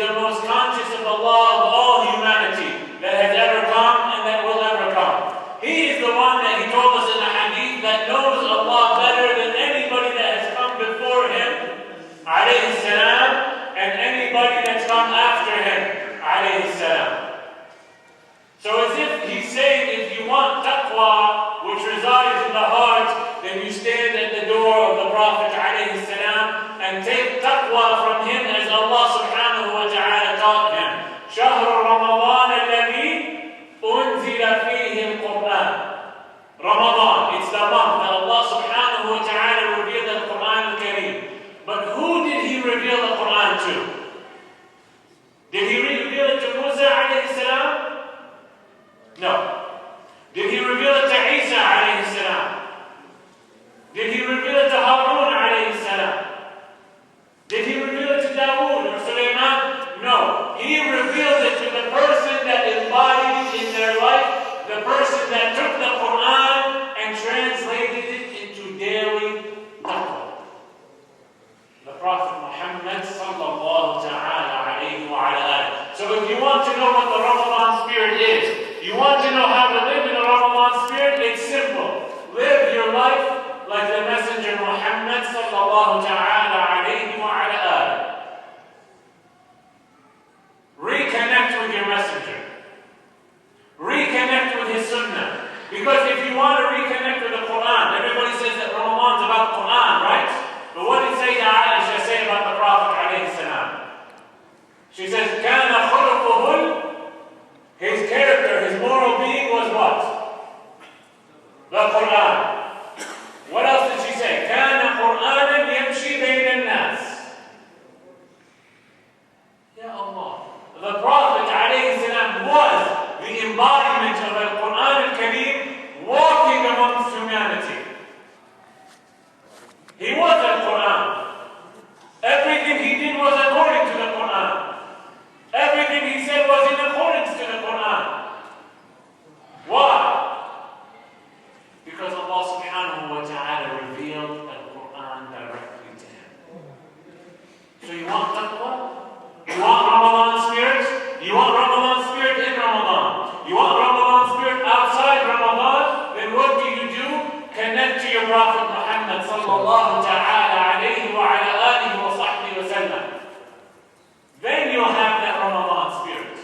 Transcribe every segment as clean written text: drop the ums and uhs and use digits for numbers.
the most conscious of Allah of all humanity that has ever come and that will ever come. He is the one that he told us in the hadith that knows Allah better than anybody that has come before him, alayhi salam, and anybody that's come after him, alayhi salam. So as if he's saying, if you want taqwa, which resides in the heart, then you stand at the door of the Prophet alayhi salam and take taqwa from him as Allah subhanahu wa ta'ala taught him. شهر رمضان الذي أنزل فيه القرآن. Ramadan, it's the month that Allah subhanahu wa ta'ala revealed the Quran al-Kareem. But who did he reveal the Quran to? Did he reveal it to Musa alayhi salam? No. Did he reveal it to Isa alayhi salam? Did he reveal it to Harun alayhi salam? Did he reveal it to Dawood or Sulaiman? No. He revealed it to the person that embodied it in their life, the person that took the Quran and translated it into daily taqwa. The Prophet Muhammad sallallahu ta'ala alayhi wa ala. So if you want to know what the Ramadan spirit is, you want to know how to live in the Ramadan spirit, it's simple. Live your life like the Messenger Muhammad sallallahu ta'ala alayhi wa ala. Reconnect with your Messenger. Reconnect with his Sunnah. Because if you want to reconnect with the Quran, everybody says that Ramadan's about the Quran, right? But what did Sayyidah Aisha say about the Prophet alayhi salam? She says, كَانَ خُلُقُهُ, his character, his moral being was what? The Quran. What else did she say? كَانَ قُرْآنًا يَمْشِي بَيْنَ النَّاسِ. Ya Allah. The Prophet ﷺ was the embodiment of the Quran al-Kareem walking amongst humanity. He was the Quran. Everything he did was according to the Quran. Everything he said was in accordance to the Quran. Why? Because Allah subhanahu wa ta'ala revealed the Quran directly to him. So you want taqwa? You want Ramadan spirit? You want Ramadan spirit in Ramadan? You want Ramadan spirit outside Ramadan? Then what do? Connect to your Prophet Muhammad sallallahu ta'ala alayhi wa ala alihi wa sahbihi wa sallam. Then you'll have that Ramadan spirit.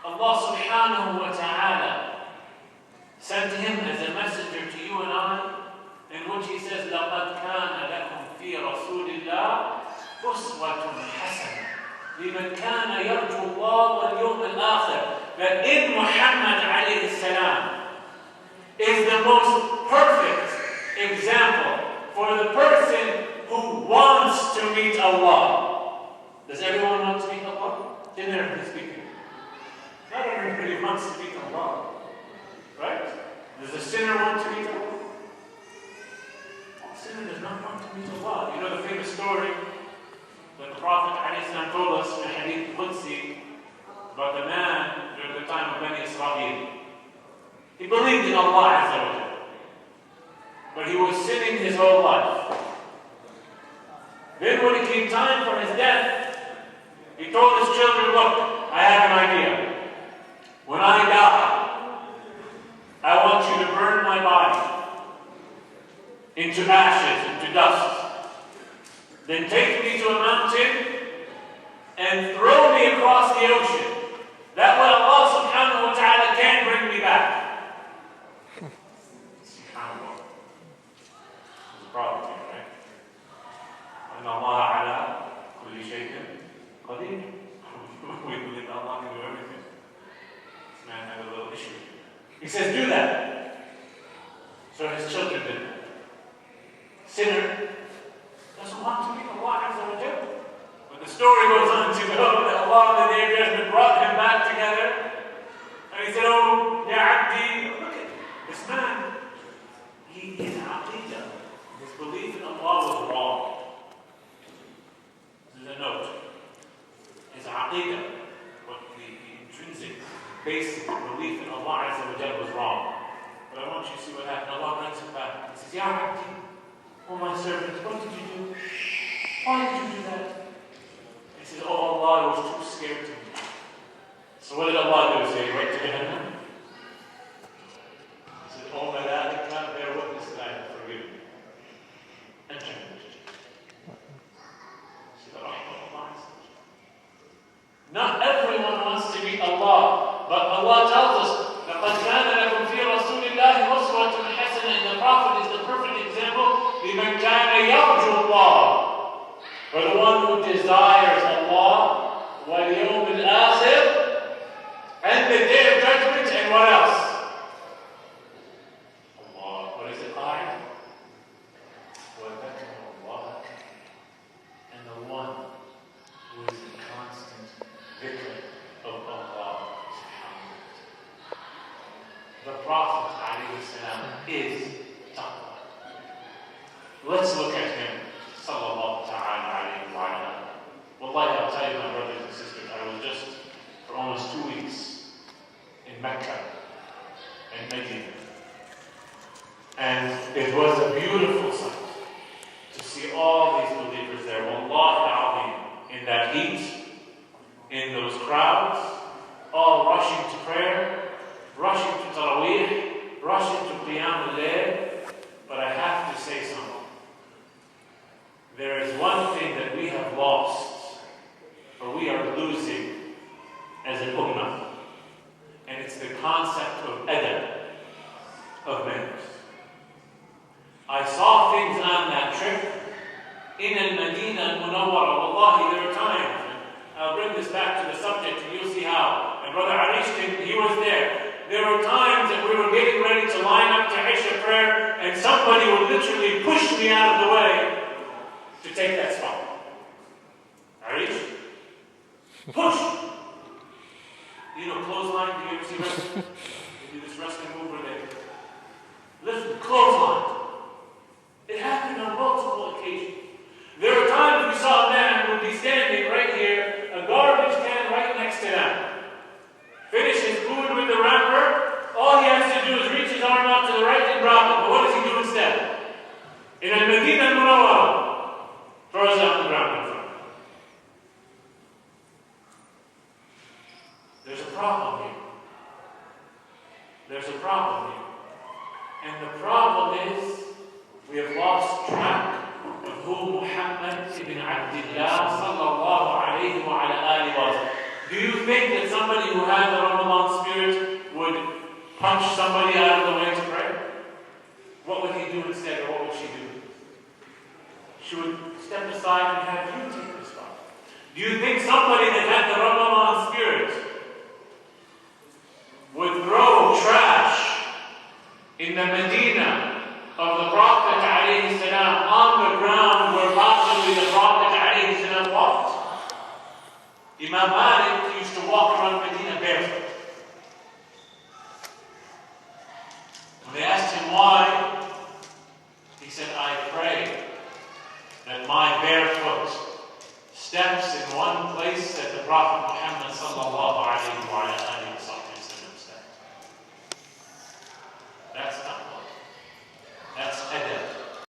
Allah subhanahu wa ta'ala sent him as a messenger to you and I, in which he says, لَقَدْ كَانَ لَكُمْ فِي رَسُولِ اللَّهِ أُسْوَةٌ حَسَنَةٌ لِمَنْ كَانَ يَرْجُو اللَّهَ وَالْيَوْمَ الْآخِرِ. That in Muhammad alayhi salam is the most perfect example for the person who wants to meet Allah. Does everyone want to meet Allah? Generally speaking. Not everybody wants to meet Allah. Right? Does a sinner want to meet Allah? A sinner does not want to meet Allah. You know the famous story that the Prophet ﷺ told us in the Hadith Qudsi about the man during the time of Bani Israel. He believed in Allah Azza wa Jalla, but he was sinning his whole life. Then when it came time for his death, he told his children, look, I have an idea. When I die, I want you to burn my body into ashes, into dust. Then take me to a mountain and throw me across the ocean. That way Allah subhanahu wa ta'ala can bring me back. SubhanAllah. There's a problem here, right? And Allah ala kulli shay'in qadir. We believe Allah can do everything. This man had a little issue. He says, do that. So his children did that. Sinner doesn't want to meet Allah Azza wa Jalla. But the story goes on to go that Allah on the day of judgment brought him back together. And he said, oh, Ya Abdi, look at this man. His aqidah, his belief in Allah was wrong. This is a note. His aqidah, what the intrinsic, basic belief in Allah Azza wa Jalla was wrong. But I want you to see what happened. Allah brings him back. He says, Ya Abdi, oh my servant, what did you do? Why did you do that? desires Allah, وَالْيَوْمِ الْآخِرِ, and the day of judgment, and what else? Allah, what is it? وَذَكَرَ اللَّهَ, and the one who is in constant dhikr of Allah subhanahu wa ta'ala. The Prophet alayhi salam is taqwa. Let's look at him. Sallallahu ta'ala alayhi wa ala. Wallahi, I'll tell you, my brothers and sisters, I was just for almost 2 weeks in Mecca and Medina. And it was a beautiful sight to see all these believers there. Wallahi al-azim, in that heat, in those crowds, all rushing to prayer, rushing to Taraweeh, rushing to Qiyam al-Layl. But I have to say something. There is one thing that we have lost, or we are losing as an ummah, and it's the concept of adab, of manners. I saw things on that trip in al-Madinah al-Munawwara. Wallahi, there were times, and I'll bring this back to the subject and you'll see how. And Brother Arish, he was there. There were times that we were getting ready to line up to Isha prayer, and somebody would literally push me out of the way to take that spot. Arish? Push! You know, clothesline, do you ever see wrestling? They do this wrestling move where they lift clothesline. It happened on multiple occasions. There were times we saw a man who would be standing right here, a garbage can right next to them. Finish his food with the wrapper. All he has to do is reach his arm out to the right and drop it. But what does he do instead? In al-Madinah al-Munawwara, throws it on the ground in front. There's a problem here. There's a problem here. And the problem is we have lost track of who Muhammad ibn Abdullah sallallahu alayhi wa ala alihi was. Do you think that somebody who had the Ramadan spirit would punch somebody out of the way to pray? What would he do instead, or what would she do? She would step aside and have you take the spot. Do you think somebody that had the Ramadan spirit would throw trash in the Medina of the Prophet alayhi salam on the ground where possibly the Prophet alayhi salam walked? Imam Malik used to walk around Medina barefoot. When they asked him why, he said, I pray that my barefoot steps in one place that the Prophet Muhammad sallallahu alayhi wa